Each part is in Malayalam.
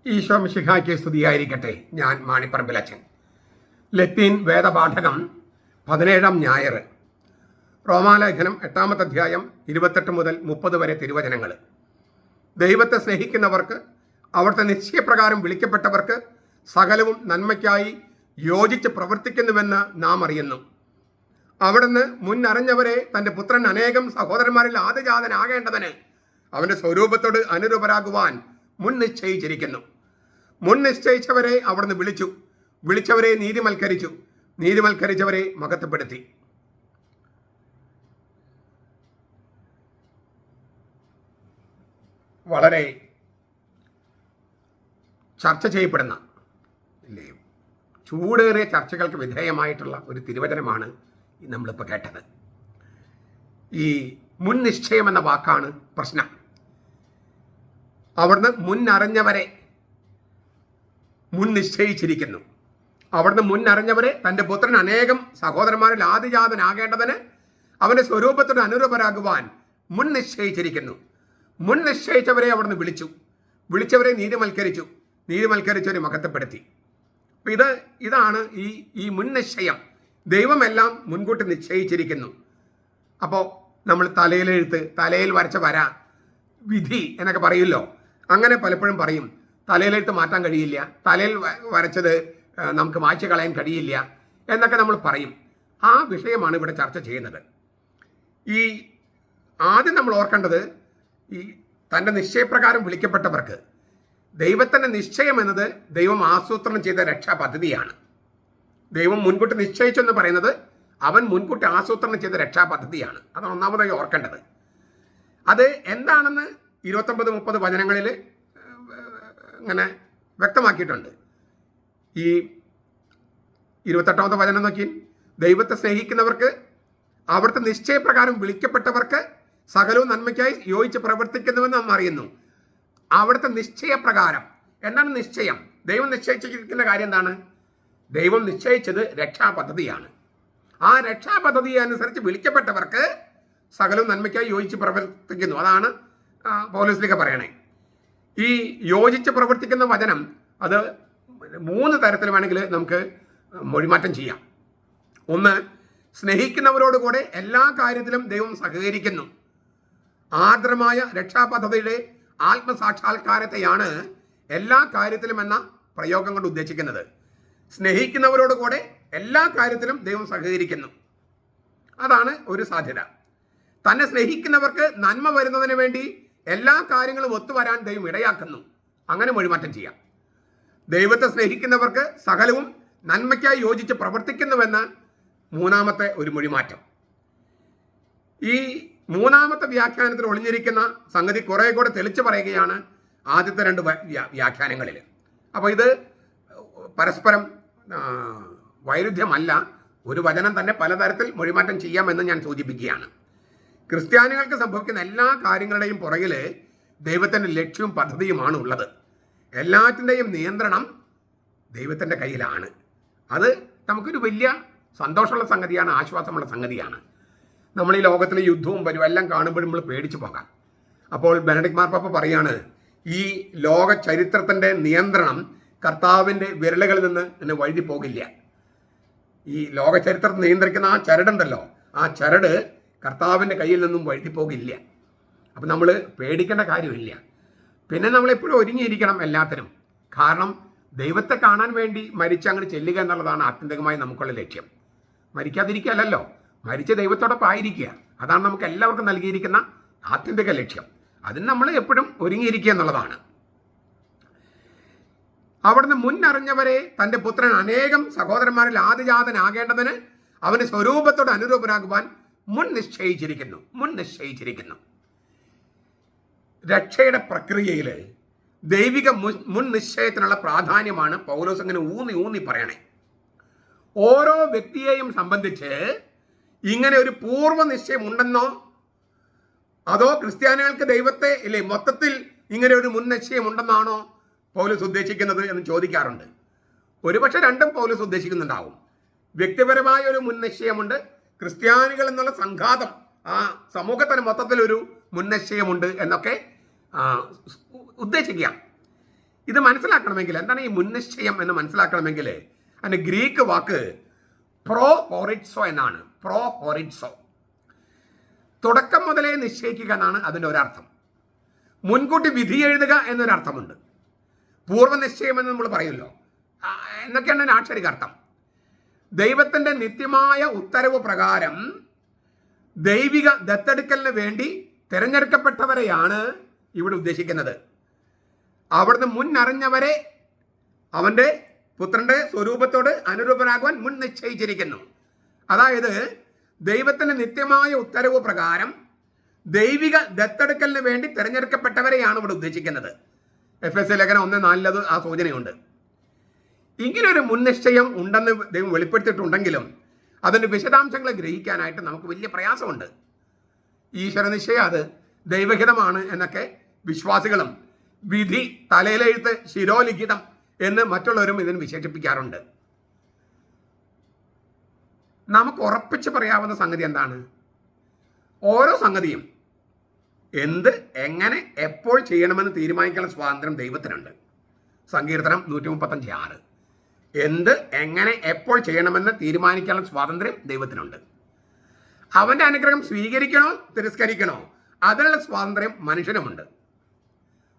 ഈശോ മിശിഹായ്ക്ക് സ്തുതിയായിരിക്കട്ടെ. ഞാൻ മാണിപ്പറമ്പിലച്ചൻ. ലത്തീൻ വേദപാഠകം 17 ഞായർ. റോമാലേഖനം 8 അധ്യായം 28 മുതൽ 30 വരെ തിരുവചനങ്ങൾ. ദൈവത്തെ സ്നേഹിക്കുന്നവർക്ക്, അവിടുത്തെ നിശ്ചയപ്രകാരം വിളിക്കപ്പെട്ടവർക്ക് സകലവും നന്മയ്ക്കായി യോജിച്ച് പ്രവർത്തിക്കുന്നുവെന്ന് നാം അറിയുന്നു. അവിടുന്ന് മുന്നറിഞ്ഞവരെ തൻ്റെ പുത്രൻ അനേകം സഹോദരന്മാരിൽ ആദ്യജാതനാകേണ്ടതിന് അവൻ്റെ സ്വരൂപത്തോട് അനുരൂപരാകുവാൻ മുൻ നിശ്ചയിച്ചിരിക്കുന്നു. മുൻ നിശ്ചയിച്ചവരെ അവിടുന്ന് വിളിച്ചു, വിളിച്ചവരെ നീതിമൽക്കരിച്ചു, നീതിമൽക്കരിച്ചവരെ മഹത്വപ്പെടുത്തി. വളരെ ചർച്ച ചെയ്യപ്പെടുന്ന അല്ലേ, ചൂടേറിയ ചർച്ചകൾക്ക് വിധേയമായിട്ടുള്ള ഒരു തിരുവചനമാണ് നമ്മളിപ്പോൾ കേട്ടത്. ഈ മുൻ നിശ്ചയം എന്ന വാക്കാണ് പ്രശ്നം. അവിടുന്ന് മുന്നറിഞ്ഞവരെ മുൻ നിശ്ചയിച്ചിരിക്കുന്നു. അവിടുന്ന് മുന്നറിഞ്ഞവരെ തൻ്റെ പുത്രൻ അനേകം സഹോദരന്മാരിൽ ആദ്യജാതനാകേണ്ടതിന് അവൻ്റെ സ്വരൂപത്തോട് അനുരൂപരാകുവാൻ മുൻ നിശ്ചയിച്ചിരിക്കുന്നു. മുൻ നിശ്ചയിച്ചവരെ അവിടുന്ന് വിളിച്ചു, വിളിച്ചവരെ നീതിമൽക്കരിച്ചു, നീതിമൽക്കരിച്ചവരെ മഹത്വപ്പെടുത്തി. ഇതാണ് ഈ മുൻ നിശ്ചയം. ദൈവമെല്ലാം മുൻകൂട്ടി നിശ്ചയിച്ചിരിക്കുന്നു. അപ്പോൾ നമ്മൾ തലയിലെഴുത്ത്, തലയിൽ വരച്ച വര, വിധി എന്നൊക്കെ പറയുമല്ലോ. അങ്ങനെ പലപ്പോഴും പറയും, തലയിലെഴുത്ത് മാറ്റാൻ കഴിയില്ല, തലയിൽ വരച്ചത് നമുക്ക് മായ്ച്ചു കളയാൻ കഴിയില്ല എന്നൊക്കെ നമ്മൾ പറയും. ആ വിഷയമാണ് ഇവിടെ ചർച്ച ചെയ്യുന്നത്. ഈ ആദ്യം നമ്മൾ ഓർക്കേണ്ടത്, ഈ തൻ്റെ നിശ്ചയപ്രകാരം വിളിക്കപ്പെട്ടവർക്ക് ദൈവത്തിൻ്റെ നിശ്ചയം എന്നത് ദൈവം ആസൂത്രണം ചെയ്ത രക്ഷാ പദ്ധതിയാണ്. ദൈവം മുൻകൂട്ടി നിശ്ചയിച്ചെന്ന് പറയുന്നത് അവൻ മുൻകൂട്ടി ആസൂത്രണം ചെയ്ത രക്ഷാ പദ്ധതിയാണ്. അതാണ് ഒന്നാമതായി ഓർക്കേണ്ടത്. അത് എന്താണെന്ന് 29-30 വചനങ്ങളിൽ ഇങ്ങനെ വ്യക്തമാക്കിയിട്ടുണ്ട്. ഈ 28 വചനം നോക്കി, ദൈവത്തെ സ്നേഹിക്കുന്നവർക്ക്, അവിടുത്തെ നിശ്ചയപ്രകാരം വിളിക്കപ്പെട്ടവർക്ക് സകലവും നന്മയ്ക്കായി യോജിച്ച് പ്രവർത്തിക്കുന്നുവെന്ന് നാം അറിയുന്നു. അവിടുത്തെ നിശ്ചയപ്രകാരം എന്താണ് നിശ്ചയം? ദൈവം നിശ്ചയിച്ചിരിക്കുന്ന കാര്യം എന്താണ്? ദൈവം നിശ്ചയിച്ചത് രക്ഷാപദ്ധതിയാണ്. ആ രക്ഷാപദ്ധതി അനുസരിച്ച് വിളിക്കപ്പെട്ടവർക്ക് സകലവും നന്മയ്ക്കായി യോജിച്ച് പ്രവർത്തിക്കുന്നു. അതാണ് പൗലോസ്ലീഹ പറയണേ. ഈ യോജിച്ച് പ്രവർത്തിക്കുന്ന വചനം അത് 3 തരത്തിൽ വേണമെങ്കിൽ നമുക്ക് മൊഴിമാറ്റം ചെയ്യാം. ഒന്ന്, സ്നേഹിക്കുന്നവരോട് കൂടെ എല്ലാ കാര്യത്തിലും ദൈവം സഹകരിക്കുന്നു. ആർദ്രമായ രക്ഷാപദ്ധതിയുടെ ആത്മസാക്ഷാത്കാരത്തെയാണ് എല്ലാ കാര്യത്തിലും എന്ന പ്രയോഗം കൊണ്ട് ഉദ്ദേശിക്കുന്നത്. സ്നേഹിക്കുന്നവരോട് കൂടെ എല്ലാ കാര്യത്തിലും ദൈവം സഹകരിക്കുന്നു. അതാണ് ഒരു സാധ്യത. തന്നെ സ്നേഹിക്കുന്നവർക്ക് നന്മ വരുന്നതിന് വേണ്ടി എല്ലാ കാര്യങ്ങളും ഒത്തുവരാൻ ദൈവം ഇടയാക്കുന്നു. അങ്ങനെ മൊഴിമാറ്റം ചെയ്യാം. ദൈവത്തെ സ്നേഹിക്കുന്നവർക്ക് സകലവും നന്മയ്ക്കായി യോജിച്ച് പ്രവർത്തിക്കുന്നുവെന്ന് മൂന്നാമത്തെ ഒരു മൊഴിമാറ്റം. ഈ മൂന്നാമത്തെ വ്യാഖ്യാനത്തിൽ ഒളിഞ്ഞിരിക്കുന്ന സംഗതി കുറെ കൂടെ തെളിച്ചു പറയുകയാണ് ആദ്യത്തെ 2 വ്യാഖ്യാനങ്ങളിൽ. അപ്പോൾ ഇത് പരസ്പരം വൈരുദ്ധ്യമല്ല. ഒരു വചനം തന്നെ പലതരത്തിൽ മൊഴിമാറ്റം ചെയ്യാമെന്ന് ഞാൻ സൂചിപ്പിക്കുകയാണ്. ക്രിസ്ത്യാനികൾക്ക് സംഭവിക്കുന്ന എല്ലാ കാര്യങ്ങളുടെയും പുറകിൽ ദൈവത്തിൻ്റെ ലക്ഷ്യവും പദ്ധതിയുമാണ് ഉള്ളത്. എല്ലാറ്റിൻ്റെയും നിയന്ത്രണം ദൈവത്തിൻ്റെ കയ്യിലാണ്. അത് നമുക്കൊരു വലിയ സന്തോഷമുള്ള സംഗതിയാണ്, ആശ്വാസമുള്ള സംഗതിയാണ്. നമ്മൾ ഈ ലോകത്തിലെ യുദ്ധവും വരും എല്ലാം കാണുമ്പോഴും നമ്മൾ പേടിച്ചു പോകാം. അപ്പോൾ ബെനഡിക്ട് മാർപ്പാപ്പ പറയാണ്, ഈ ലോക ചരിത്രത്തിൻ്റെ നിയന്ത്രണം കർത്താവിൻ്റെ വിരലുകളിൽ നിന്ന് വഴുതി പോകില്ല. ഈ ലോക ചരിത്രത്തെ നിയന്ത്രിക്കുന്ന ആ ചരടുണ്ടല്ലോ, ആ ചരട് കർത്താവിൻ്റെ കയ്യിൽ നിന്നും വഴുതി പോകില്ല. അപ്പം നമ്മൾ പേടിക്കേണ്ട കാര്യമില്ല. പിന്നെ നമ്മളെപ്പോഴും ഒരുങ്ങിയിരിക്കണം എല്ലാത്തിനും. കാരണം ദൈവത്തെ കാണാൻ വേണ്ടി മരിച്ചങ്ങോട്ട് ചെല്ലുക എന്നുള്ളതാണ് ആത്യന്തികമായി നമുക്കുള്ള ലക്ഷ്യം. മരിക്കാതിരിക്കുകയല്ലോ, മരിച്ച ദൈവത്തോടൊപ്പം ആയിരിക്കുക. അതാണ് നമുക്ക് എല്ലാവർക്കും നൽകിയിരിക്കുന്ന ആത്യന്തിക ലക്ഷ്യം. അതിന് നമ്മൾ എപ്പോഴും ഒരുങ്ങിയിരിക്കുക എന്നുള്ളതാണ്. അവിടുന്ന് മുന്നറിഞ്ഞവരെ തൻ്റെ പുത്രൻ അനേകം സഹോദരന്മാരിൽ ആദ്യജാതനാകേണ്ടതിന് അവന് സ്വരൂപത്തോട് അനുരൂപരാകുവാൻ മുൻ നിശ്ചയിച്ചിരിക്കുന്നു. രക്ഷയുടെ പ്രക്രിയയിൽ ദൈവിക മുൻ നിശ്ചയത്തിനുള്ള പ്രാധാന്യമാണ് പൗലോസ് അങ്ങനെ ഊന്നി പറയണേ. ഓരോ വ്യക്തിയെയും സംബന്ധിച്ച് ഇങ്ങനെ ഒരു പൂർവ്വ നിശ്ചയം ഉണ്ടെന്നോ, അതോ ക്രിസ്ത്യാനികൾക്ക് ദൈവത്തെ മൊത്തത്തിൽ ഇങ്ങനെ ഒരു മുൻ നിശ്ചയം ഉണ്ടെന്നാണോ പൗലോസ് ഉദ്ദേശിക്കുന്നത് എന്ന് ചോദിക്കാറുണ്ട്. ഒരുപക്ഷെ രണ്ടും പൗലോസ് ഉദ്ദേശിക്കുന്നുണ്ടാവും. വ്യക്തിപരമായ ഒരു മുൻ നിശ്ചയമുണ്ട്, ക്രിസ്ത്യാനികൾ എന്നുള്ള സംഘാതം, ആ സമൂഹത്തിന് മൊത്തത്തിലൊരു മുൻ നിശ്ചയമുണ്ട് എന്നൊക്കെ ഉദ്ദേശിക്കാം. ഇത് മനസ്സിലാക്കണമെങ്കിൽ എന്താണ് ഈ മുൻനിശ്ചയം എന്ന് മനസ്സിലാക്കണമെങ്കിൽ അതിൻ്റെ ഗ്രീക്ക് വാക്ക് പ്രോ ഹോറിറ്റ്സോ എന്നാണ്. പ്രോ ഹോറിറ്റ്സോ, തുടക്കം മുതലേ നിശ്ചയിക്കുക എന്നാണ് അതിൻ്റെ ഒരർത്ഥം. മുൻകൂട്ടി വിധി എഴുതുക എന്നൊരർത്ഥമുണ്ട്. പൂർവ്വനിശ്ചയം എന്ന് നമ്മൾ പറയുമല്ലോ, എന്നൊക്കെയാണ് ആക്ഷരിക അർത്ഥം. ദൈവത്തിൻ്റെ നിത്യമായ ഉത്തരവ് പ്രകാരം ദൈവിക ദത്തെടുക്കലിന് വേണ്ടി തിരഞ്ഞെടുക്കപ്പെട്ടവരെയാണ് ഇവിടെ ഉദ്ദേശിക്കുന്നത്. അവിടുന്ന് മുന്നറിഞ്ഞവരെ അവൻ്റെ പുത്രൻ്റെ സ്വരൂപത്തോട് അനുരൂപനാകുവാൻ മുൻ നിശ്ചയിച്ചിരിക്കുന്നു. അതായത് ദൈവത്തിൻ്റെ നിത്യമായ ഉത്തരവ് പ്രകാരം ദൈവിക ദത്തെടുക്കലിന് വേണ്ടി തിരഞ്ഞെടുക്കപ്പെട്ടവരെയാണ് ഇവിടെ ഉദ്ദേശിക്കുന്നത്. എഫെസ്യ ലേഖനം 1:4 ആ സൂചനയുണ്ട്. ഇങ്ങനെ ഒരു മുൻനിശ്ചയം ഉണ്ടെന്ന് ദൈവം വെളിപ്പെടുത്തിയിട്ടുണ്ടെങ്കിലും അതിൻ്റെ വിശദാംശങ്ങളെ ഗ്രഹിക്കാനായിട്ട് നമുക്ക് വലിയ പ്രയാസമുണ്ട്. ഈശ്വര നിശ്ചയം അത് ദൈവഹിതമാണ് എന്നൊക്കെ വിശ്വാസികളും വിധി തലയിലെഴുത്ത് ശിരോലിഖിതം എന്ന് മറ്റുള്ളവരും ഇതിന് വിശേഷിപ്പിക്കാറുണ്ട്. നമുക്ക് ഉറപ്പിച്ച് പറയാവുന്ന സംഗതി എന്താണ്? ഓരോ സംഗതിയും എന്ത്, എങ്ങനെ, എപ്പോൾ ചെയ്യണമെന്ന് തീരുമാനിക്കാനുള്ള സ്വാതന്ത്ര്യം ദൈവത്തിനുണ്ട്. സങ്കീർത്തനം 135:6. എന്ത്, എങ്ങനെ, എപ്പോൾ ചെയ്യണമെന്ന് തീരുമാനിക്കാനുള്ള സ്വാതന്ത്ര്യം ദൈവത്തിനുണ്ട്. അവൻ്റെ അനുഗ്രഹം സ്വീകരിക്കണോ തിരസ്കരിക്കണോ അതിനുള്ള സ്വാതന്ത്ര്യം മനുഷ്യനുമുണ്ട്.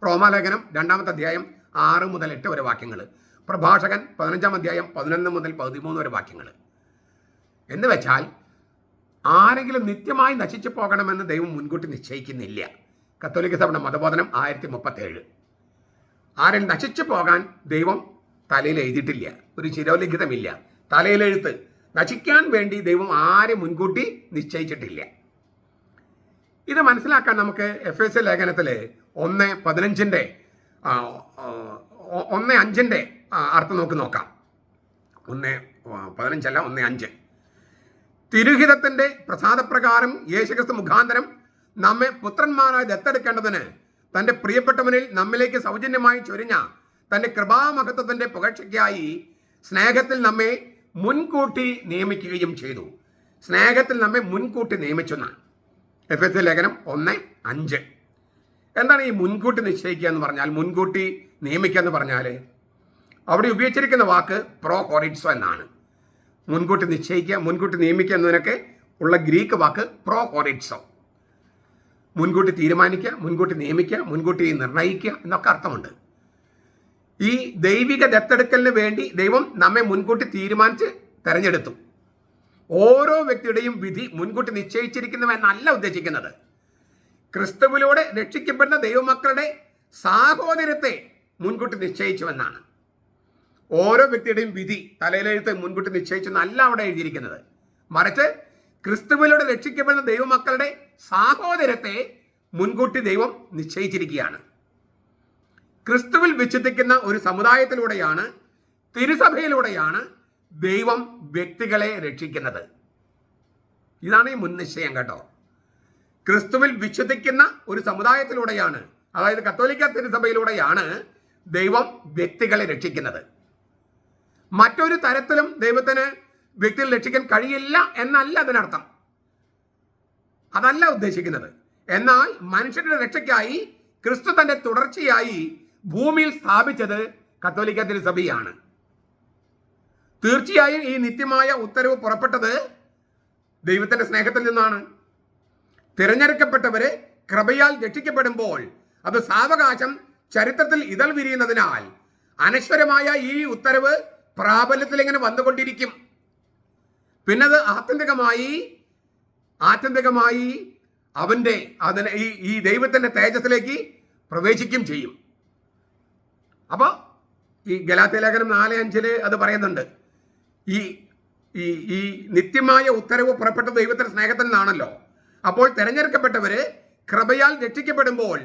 റോമാലേഖനം 2-ാം അധ്യായം 6 മുതൽ 8 വരെ വാക്യങ്ങൾ, പ്രഭാഷകൻ 15-ാം അധ്യായം 11 മുതൽ 13 വരെ വാക്യങ്ങൾ. എന്ന് വെച്ചാൽ ആരെങ്കിലും നിത്യമായി നശിച്ചു പോകണമെന്ന് ദൈവം മുൻകൂട്ടി നിശ്ചയിക്കുന്നില്ല. കത്തോലിക്ക സഭയുടെ മതബോധനം 1037. ആരും നശിച്ചു പോകാൻ ദൈവം തലയിൽ എഴുതിയിട്ടില്ല, ഒരു ശിരോലിഖിതമില്ല. തലയിലെഴുത്ത് നശിക്കാൻ വേണ്ടി ദൈവം ആരെ മുൻകൂട്ടി നിശ്ചയിച്ചിട്ടില്ല. ഇത് മനസ്സിലാക്കാൻ നമുക്ക് എഫെസ്യ ലേഖനത്തിൽ 1:15 1:5 അർത്ഥം നോക്കാം. 1:15 1:5. തിരുഹിതത്തിൻ്റെ പ്രസാദപ്രകാരം യേശുക്രിസ്തു മുഖാന്തരം നമ്മെ പുത്രന്മാരായി ദത്തെടുക്കേണ്ടതിന് തൻ്റെ പ്രിയപ്പെട്ടവനിൽ നമ്മിലേക്ക് സൗജന്യമായി ചൊരിഞ്ഞ തൻ്റെ കൃപാമഹത്വത്തിൻ്റെ പുകഴ്ചയ്ക്കായി സ്നേഹത്തിൽ നമ്മെ മുൻകൂട്ടി നിയമിക്കുകയും ചെയ്തു. സ്നേഹത്തിൽ നമ്മെ മുൻകൂട്ടി നിയമിച്ചെന്നാണ് എഫെസ്യ ലേഖനം 1:5. എന്താണ് ഈ മുൻകൂട്ടി നിശ്ചയിക്കുക എന്ന് പറഞ്ഞാൽ, മുൻകൂട്ടി നിയമിക്കുക എന്ന് പറഞ്ഞാൽ അവിടെ ഉപയോഗിച്ചിരിക്കുന്ന വാക്ക് പ്രോ ഹോറിറ്റ്സോ എന്നാണ്. മുൻകൂട്ടി നിശ്ചയിക്കുക, മുൻകൂട്ടി നിയമിക്കുക എന്നതിനൊക്കെ ഉള്ള ഗ്രീക്ക് വാക്ക് പ്രോ ഹോറിറ്റ്സോ. മുൻകൂട്ടി തീരുമാനിക്കുക, മുൻകൂട്ടി നിയമിക്കുക, മുൻകൂട്ടി നിർണയിക്കുക എന്നൊക്കെ അർത്ഥമുണ്ട്. ഈ ദൈവിക ദത്തെടുക്കലിന് വേണ്ടി ദൈവം നമ്മെ മുൻകൂട്ടി തീരുമാനിച്ച് തെരഞ്ഞെടുത്തു. ഓരോ വ്യക്തിയുടെയും വിധി മുൻകൂട്ടി നിശ്ചയിച്ചിരിക്കുന്നുവെന്നല്ല ഉദ്ദേശിക്കുന്നത്. ക്രിസ്തുവിലൂടെ രക്ഷിക്കപ്പെടുന്ന ദൈവമക്കളുടെ സാഹോദര്യത്തെ മുൻകൂട്ടി നിശ്ചയിച്ചുവെന്നാണ്. ഓരോ വ്യക്തിയുടെയും വിധി തലയിലെഴുത്ത് മുൻകൂട്ടി നിശ്ചയിച്ചെന്നല്ല അവിടെ എഴുതിയിരിക്കുന്നത്. മറിച്ച് ക്രിസ്തുവിലൂടെ രക്ഷിക്കപ്പെടുന്ന ദൈവമക്കളുടെ സാഹോദര്യത്തെ മുൻകൂട്ടി ദൈവം നിശ്ചയിച്ചിരിക്കുകയാണ്. ക്രിസ്തുവിൽ വിശ്വസിക്കുന്ന ഒരു സമുദായത്തിലൂടെയാണ്, തിരുസഭയിലൂടെയാണ് ദൈവം വ്യക്തികളെ രക്ഷിക്കുന്നത്. ഇതാണ് ഈ മുൻനിശ്ചയം കേട്ടോ. ക്രിസ്തുവിൽ വിശ്വസിക്കുന്ന ഒരു സമുദായത്തിലൂടെയാണ്, അതായത് കത്തോലിക്ക തിരുസഭയിലൂടെയാണ് ദൈവം വ്യക്തികളെ രക്ഷിക്കുന്നത്. മറ്റൊരു തരത്തിലും ദൈവത്തിന് വ്യക്തികൾ രക്ഷിക്കാൻ കഴിയില്ല എന്നല്ല അതിനർത്ഥം. അതല്ല ഉദ്ദേശിക്കുന്നത്. എന്നാൽ മനുഷ്യരുടെ രക്ഷയ്ക്കായി ക്രിസ്തു തന്റെ തുടർച്ചയായി ഭൂമിയിൽ സ്ഥാപിച്ചത് കത്തോലിക്ക തിരുസഭയാണ്. തീർച്ചയായും ഈ നിത്യമായ ഉത്തരവ് പുറപ്പെട്ടത് ദൈവത്തിന്റെ സ്നേഹത്തിൽ നിന്നാണ്. തിരഞ്ഞെടുക്കപ്പെട്ടവര് കൃപയാൽ രക്ഷിക്കപ്പെടുമ്പോൾ അത് സാവകാശം ചരിത്രത്തിൽ ഇതൾ വിരിയുന്നതിനാൽ അനശ്വരമായ ഈ ഉത്തരവ് പ്രാബല്യത്തിൽ ഇങ്ങനെ വന്നുകൊണ്ടിരിക്കും. പിന്നത് ആത്യന്തികമായി അവന്റെ ഈ ദൈവത്തിന്റെ തേജസ്സിലേക്ക് പ്രവേശിക്കും ചെയ്യും. അപ്പോൾ ഈ ഗലാത്യ ലേഖനം 4:5 അത് പറയുന്നുണ്ട്. ഈ ഈ നിത്യമായ ഉത്തരവ് പുറപ്പെട്ട ദൈവത്തിന്റെ സ്നേഹത്തിൽ നിന്നാണല്ലോ. അപ്പോൾ തിരഞ്ഞെടുക്കപ്പെട്ടവര് കൃപയാൽ രക്ഷിക്കപ്പെടുമ്പോൾ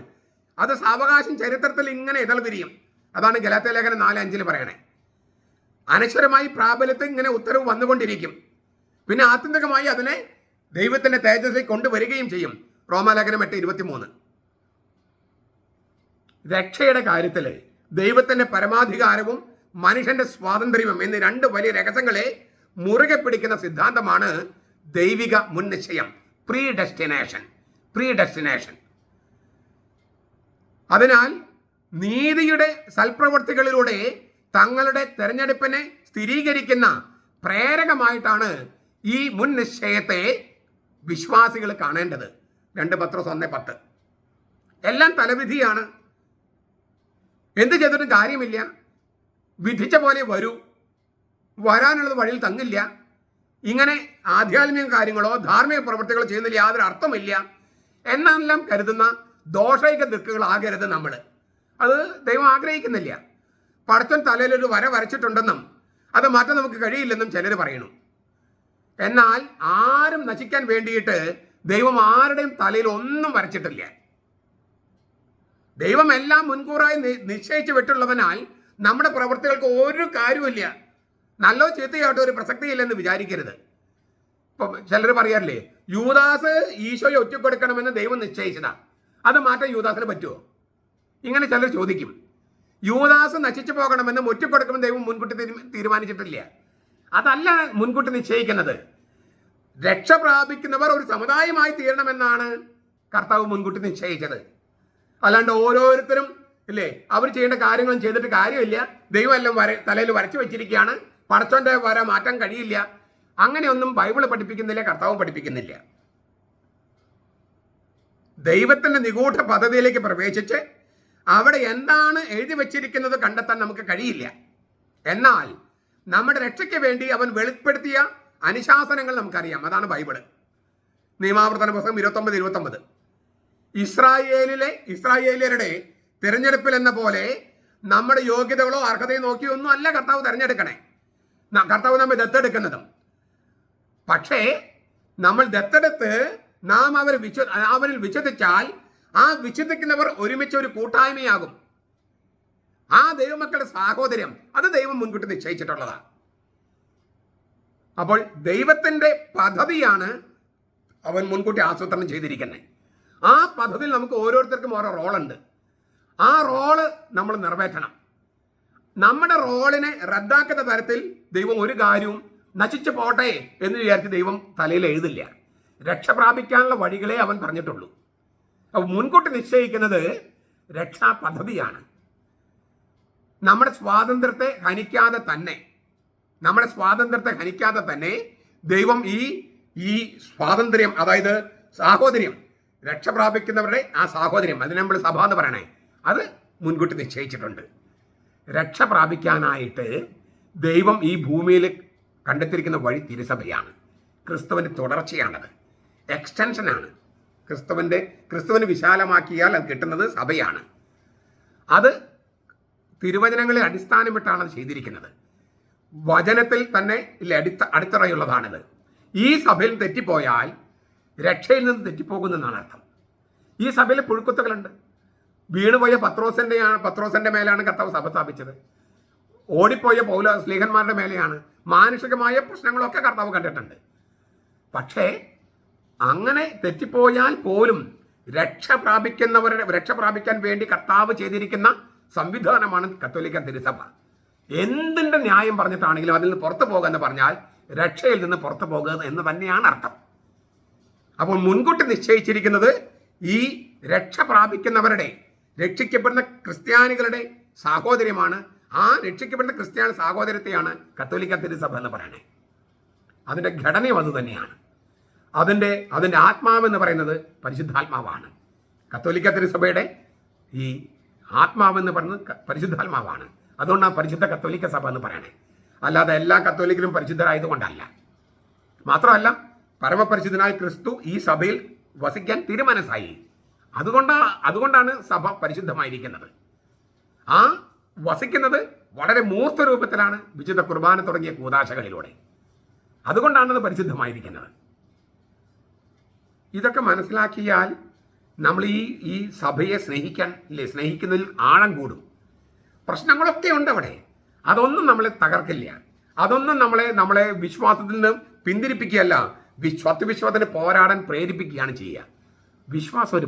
അത് സാവകാശം ചരിത്രത്തിൽ ഇങ്ങനെ ഇതൾ വിരിയും. അതാണ് ഗലാത്യ ലേഖനം 4:5 പറയണേ. അനശ്വരമായി പ്രാബല്യത്തിൽ ഇങ്ങനെ ഉത്തരവ് വന്നുകൊണ്ടിരിക്കും. പിന്നെ ആത്യന്തികമായി അതിനെ ദൈവത്തിന്റെ തേജസ്സിൽ കൊണ്ടുവരികയും ചെയ്യും. റോമാലേഖനം 8:23. രക്ഷയുടെ കാര്യത്തിൽ ദൈവത്തിന്റെ പരമാധികാരവും മനുഷ്യന്റെ സ്വാതന്ത്ര്യവും എന്നീ 2 വലിയ രഹസ്യങ്ങളെ മുറുകെ പിടിക്കുന്ന സിദ്ധാന്തമാണ് ദൈവിക മുൻനിശ്ചയം, പ്രീ ഡെസ്റ്റിനേഷൻ. അതിനാൽ നീതിയുടെ സൽപ്രവൃത്തികളിലൂടെ തങ്ങളുടെ തെരഞ്ഞെടുപ്പിനെ സ്ഥിരീകരിക്കുന്ന പ്രേരകമായിട്ടാണ് ഈ മുൻ നിശ്ചയത്തെ വിശ്വാസികൾ കാണേണ്ടത്. 2 പത്രോസ് 1:10. എല്ലാം തലവിധിയാണ്. എന്ത് ചെയ്തിട്ടും കാര്യമില്ല. വിധിച്ച പോലെ വരൂ, വരാനുള്ളത് വഴിയിൽ തങ്ങില്ല. ഇങ്ങനെ ആധ്യാത്മിക കാര്യങ്ങളോ ധാർമ്മിക പ്രവൃത്തികളോ ചെയ്യുന്നതിൽ യാതൊരു അർത്ഥമില്ല എന്നെല്ലാം കരുതുന്ന ദോഷൈക ദിക്കുകളാകരുത് നമ്മൾ. അത് ദൈവം ആഗ്രഹിക്കുന്നില്ല. പടച്ചൻ തലയിലൊരു വര വരച്ചിട്ടുണ്ടെന്നും അത് മാറ്റാൻ നമുക്ക് കഴിയില്ലെന്നും ചിലർ പറയുന്നു. എന്നാൽ ആരും നശിക്കാൻ വേണ്ടിയിട്ട് ദൈവം ആരുടെയും തലയിൽ ഒന്നും വരച്ചിട്ടില്ല. ദൈവം എല്ലാം മുൻകൂറായി നിശ്ചയിച്ചു വിട്ടുള്ളതിനാൽ നമ്മുടെ പ്രവൃത്തികൾക്ക് ഒരു കാര്യമില്ല. നല്ലോ ചീത്തയായിട്ട് ഒരു പ്രസക്തിയില്ലെന്ന് വിചാരിക്കരുത്. ഇപ്പം ചിലർ പറയാറില്ലേ, യൂദാസ് ഈശോയെ ഒറ്റക്കൊടുക്കണമെന്ന് ദൈവം നിശ്ചയിച്ചതാ, അത് മാറ്റാൻ യൂദാസിന് പറ്റുമോ? ഇങ്ങനെ ചിലർ ചോദിക്കും. യൂദാസ് നശിച്ചു പോകണമെന്ന് ഒറ്റക്കൊടുക്കണമെന്ന് ദൈവം മുൻകൂട്ടി തീരുമാനിച്ചിട്ടില്ല. അതല്ല മുൻകൂട്ടി നിശ്ചയിക്കുന്നത്. രക്ഷ പ്രാപിക്കുന്നവർ ഒരു സമുദായമായി തീരണമെന്നാണ് കർത്താവ് മുൻകൂട്ടി നിശ്ചയിച്ചത്. അല്ലാണ്ട് ഓരോരുത്തരും ഇല്ലേ അവർ ചെയ്യേണ്ട കാര്യങ്ങളും ചെയ്തിട്ട് കാര്യമില്ല, ദൈവം എല്ലാം തലയിൽ വരച്ചു വെച്ചിരിക്കുകയാണ്, പടച്ചോന്റെ വര മാറ്റാൻ കഴിയില്ല, അങ്ങനെയൊന്നും ബൈബിള് പഠിപ്പിക്കുന്നില്ല, കർത്താവ് പഠിപ്പിക്കുന്നില്ല. ദൈവത്തിന്റെ നിഗൂഢ പദ്ധതിയിലേക്ക് പ്രവേശിച്ച് അവിടെ എന്താണ് എഴുതി വച്ചിരിക്കുന്നത് കണ്ടെത്താൻ നമുക്ക് കഴിയില്ല. എന്നാൽ നമ്മുടെ രക്ഷയ്ക്ക് വേണ്ടി അവൻ വെളിപ്പെടുത്തിയ അനുശാസനങ്ങൾ നമുക്കറിയാം. അതാണ് ബൈബിള്. നിയമാവർത്തന പുസ്തകം 29:29. ഇസ്രായേലിയരുടെ തിരഞ്ഞെടുപ്പിൽ എന്ന പോലെ നമ്മുടെ യോഗ്യതകളോ അർഹതയോ നോക്കിയൊന്നും അല്ല കർത്താവ് തിരഞ്ഞെടുക്കണേ. കർത്താവ് നമ്മെ ദത്തെടുക്കുന്നതും. പക്ഷേ നമ്മൾ ദത്തെടുത്ത് നാം അവരിൽ വിശ്വസിച്ചാൽ ആ വിശ്വസിക്കുന്നവർ ഒരുമിച്ച് ഒരു കൂട്ടായ്മയാകും. ആ ദൈവമക്കളുടെ സാഹോദര്യം അത് ദൈവം മുൻകൂട്ടി നിശ്ചയിച്ചിട്ടുള്ളതാണ്. അപ്പോൾ ദൈവത്തിൻ്റെ പദ്ധതിയാണ് അവൻ മുൻകൂട്ടി ആസൂത്രണം ചെയ്തിരിക്കുന്നത്. ആ പദ്ധതിയിൽ നമുക്ക് ഓരോരുത്തർക്കും ഓരോ റോളുണ്ട്. ആ റോള് നമ്മൾ നിറവേറ്റണം. നമ്മുടെ റോളിനെ റദ്ദാക്കുന്ന തരത്തിൽ ദൈവം ഒരു കാര്യവും നശിച്ചു പോട്ടെ എന്ന് വിചാരിച്ച് ദൈവം തലയിൽ എഴുതില്ല. രക്ഷ പ്രാപിക്കാനുള്ള വഴികളെ അവൻ പറഞ്ഞിട്ടുള്ളൂ. അപ്പോൾ മുൻകൂട്ടി നിശ്ചയിക്കുന്നത് രക്ഷാ പദ്ധതിയാണ്. നമ്മുടെ സ്വാതന്ത്ര്യത്തെ ഹനിക്കാതെ തന്നെ ദൈവം ഈ സ്വാതന്ത്ര്യം, അതായത് സാഹോദര്യം, രക്ഷ പ്രാപിക്കുന്നവരുടെ ആ സാഹോദര്യം, അതിന് നമ്മൾ സഭ എന്ന് പറയണേ, അത് മുൻകൂട്ടി നിശ്ചയിച്ചിട്ടുണ്ട്. രക്ഷ പ്രാപിക്കാനായിട്ട് ദൈവം ഈ ഭൂമിയിൽ കണ്ടെത്തിയിരിക്കുന്ന വഴി തിരുസഭയാണ്. ക്രിസ്തുവിൻ്റെ തുടർച്ചയാണത്, എക്സ്റ്റൻഷനാണ്. ക്രിസ്തുവിന് വിശാലമാക്കിയാൽ അത് കിട്ടുന്നത് സഭയാണ്. അത് തിരുവചനങ്ങളെ അടിസ്ഥാനമിട്ടാണ് അത് ചെയ്തിരിക്കുന്നത്. വചനത്തിൽ തന്നെ അടിത്തറയുള്ളതാണിത്. ഈ സഭയിൽ തെറ്റിപ്പോയാൽ രക്ഷയിൽ നിന്ന് തെറ്റിപ്പോകുന്നെന്നാണ് അർത്ഥം. ഈ സഭയിൽ പുഴുക്കുത്തുകളുണ്ട്. വീണുപോയ പത്രോസിന്റെ മേലാണ് കർത്താവ് സഭ സ്ഥാപിച്ചത്. ഓടിപ്പോയ സ്ലീഹന്മാരുടെ മേലെയാണ്. മാനുഷികമായ പ്രശ്നങ്ങളൊക്കെ കർത്താവ് കണ്ടിട്ടുണ്ട്. പക്ഷേ അങ്ങനെ തെറ്റിപ്പോയാൽ പോലും രക്ഷ പ്രാപിക്കാൻ വേണ്ടി കർത്താവ് ചെയ്തിരിക്കുന്ന സംവിധാനമാണ് കത്തോലിക്ക തിരുസഭ. എന്തിൻ്റെ ന്യായം പറഞ്ഞിട്ടാണെങ്കിലും അതിൽ നിന്ന് പുറത്തു പോകുക എന്ന് പറഞ്ഞാൽ രക്ഷയിൽ നിന്ന് പുറത്തു പോകുക എന്ന് തന്നെയാണ് അർത്ഥം. അപ്പോൾ മുൻകൂട്ടി നിശ്ചയിച്ചിരിക്കുന്നത് ഈ രക്ഷ പ്രാപിക്കുന്നവരുടെ, രക്ഷിക്കപ്പെടുന്ന ക്രിസ്ത്യാനികളുടെ സാഹോദര്യമാണ്. ആ രക്ഷിക്കപ്പെടുന്ന ക്രിസ്ത്യാനി സാഹോദര്യത്തെയാണ് കത്തോലിക്ക തിരുസഭ എന്ന് പറയണേ. അതിൻ്റെ ഘടനയും അതുതന്നെയാണ്. അതിൻ്റെ ആത്മാവെന്ന് പറയുന്നത് പരിശുദ്ധാത്മാവാണ്. കത്തോലിക്ക തിരുസഭയുടെ ഈ ആത്മാവെന്ന് പറയുന്നത് പരിശുദ്ധാത്മാവാണ്. അതുകൊണ്ടാണ് പരിശുദ്ധ കത്തോലിക്ക സഭ എന്ന് പറയണേ. അല്ലാതെ എല്ലാ കത്തോലിക്കരും പരിശുദ്ധരായതുകൊണ്ടല്ല. മാത്രമല്ല പരമപരിശുദ്ധനായ ക്രിസ്തു ഈ സഭയിൽ വസിക്കാൻ തിരുമനസ്സായി. അതുകൊണ്ടാണ് സഭ പരിശുദ്ധമായിരിക്കുന്നത്. ആ വസിക്കുന്നത് വളരെ മൂർത്ത രൂപത്തിലാണ്, വിശുദ്ധ കുർബാന തുടങ്ങിയ കൂദാശകളിലൂടെ. അതുകൊണ്ടാണത് പരിശുദ്ധമായിരിക്കുന്നത്. ഇതൊക്കെ മനസ്സിലാക്കിയാൽ നമ്മൾ ഈ സഭയെ സ്നേഹിക്കുന്നതിൽ ആഴം കൂടും. പ്രശ്നങ്ങളൊക്കെ ഉണ്ട് അവിടെ, അതൊന്നും നമ്മളെ തകർക്കില്ല. അതൊന്നും നമ്മളെ വിശ്വാസത്തിൽ നിന്ന് പിന്തിരിപ്പിക്കുകയല്ല, സത്യവിശ്വാസത്തിന് പോരാടാൻ പ്രേരിപ്പിക്കുകയാണ് ചെയ്യുക. വിശ്വാസം ഒരു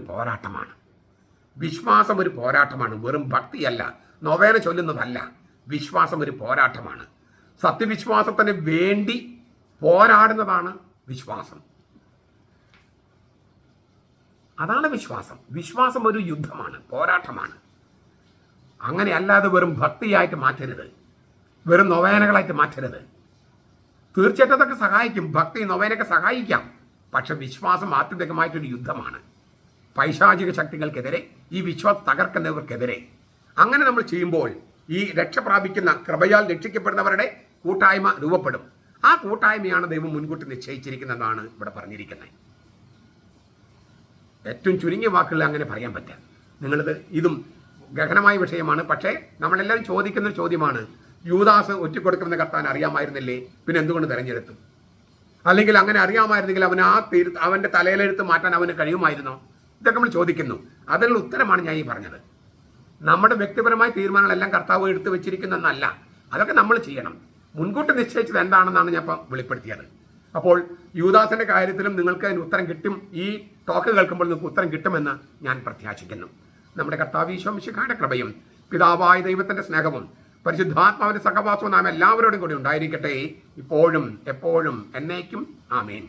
പോരാട്ടമാണ്. വെറും ഭക്തിയല്ല, നൊവേന ചൊല്ലുന്നതല്ല. വിശ്വാസം ഒരു പോരാട്ടമാണ്. സത്യവിശ്വാസത്തിന് വേണ്ടി പോരാടുന്നതാണ് വിശ്വാസം. അതാണ് വിശ്വാസം. വിശ്വാസം ഒരു യുദ്ധമാണ്, പോരാട്ടമാണ്. അങ്ങനെ അല്ലാതെ വെറും ഭക്തിയായിട്ട് മാറ്റരുത്, വെറും നൊവേനകളായിട്ട് മാറ്റരുത്. തീർച്ചയായിട്ടും അതൊക്കെ സഹായിക്കും, ഭക്തി നൊവേനയൊക്കെ സഹായിക്കാം. പക്ഷെ വിശ്വാസം ആത്യന്തികമായിട്ടൊരു യുദ്ധമാണ്. പൈശാചിക ശക്തികൾക്കെതിരെ, ഈ വിശ്വാസം തകർക്കുന്നവർക്കെതിരെ. അങ്ങനെ നമ്മൾ ചെയ്യുമ്പോൾ ഈ രക്ഷ പ്രാപിക്കുന്ന, കൃപയാൽ രക്ഷിക്കപ്പെടുന്നവരുടെ കൂട്ടായ്മ രൂപപ്പെടും. ആ കൂട്ടായ്മയാണ് ദൈവം മുൻകൂട്ടി നിശ്ചയിച്ചിരിക്കുന്നതെന്നാണ് ഇവിടെ പറഞ്ഞിരിക്കുന്നത്. ഏറ്റവും ചുരുങ്ങിയ വാക്കുകളിൽ അങ്ങനെ പറയാൻ പറ്റുക. ഇതും ഗഹനമായ വിഷയമാണ്. പക്ഷേ നമ്മളെല്ലാവരും ചോദിക്കുന്നൊരു ചോദ്യമാണ്, യൂദാസ് ഒറ്റിക്കൊടുക്കുമെന്ന് കർത്താൻ അറിയാമായിരുന്നില്ലേ, പിന്നെ എന്തുകൊണ്ട് തിരഞ്ഞെടുത്തു? അല്ലെങ്കിൽ അങ്ങനെ അറിയാമായിരുന്നെങ്കിൽ അവൻ്റെ തലയിലെടുത്ത് മാറ്റാൻ അവന് കഴിയുമായിരുന്നോ? ഇതൊക്കെ നമ്മൾ ചോദിക്കുന്നു. അതിനുള്ള ഉത്തരമാണ് ഞാൻ ഈ പറഞ്ഞത്. നമ്മുടെ വ്യക്തിപരമായ തീരുമാനങ്ങളെല്ലാം കർത്താവ് എടുത്തു വെച്ചിരിക്കുന്നതെന്നല്ല, അതൊക്കെ നമ്മൾ ചെയ്യണം. മുൻകൂട്ടി നിശ്ചയിച്ചത് എന്താണെന്നാണ് ഞാൻ ഇപ്പം വെളിപ്പെടുത്തിയത്. അപ്പോൾ യൂദാസിന്റെ കാര്യത്തിലും നിങ്ങൾക്ക് അതിന് ഉത്തരം കിട്ടും. ഈ ടോക്ക് കേൾക്കുമ്പോൾ നിങ്ങൾക്ക് ഉത്തരം കിട്ടുമെന്ന് ഞാൻ പ്രത്യാശിക്കുന്നു. നമ്മുടെ കർത്താവ് ഈശോ മിശിഹായുടെ കൃപയും പിതാവായ ദൈവത്തിന്റെ സ്നേഹവും പരിശുദ്ധാത്മാവിന്റെ സഹവാസവും നാം എല്ലാവരോടും കൂടി ഉണ്ടായിരിക്കട്ടെ, ഇപ്പോഴും എപ്പോഴും എന്നേക്കും. ആമേൻ.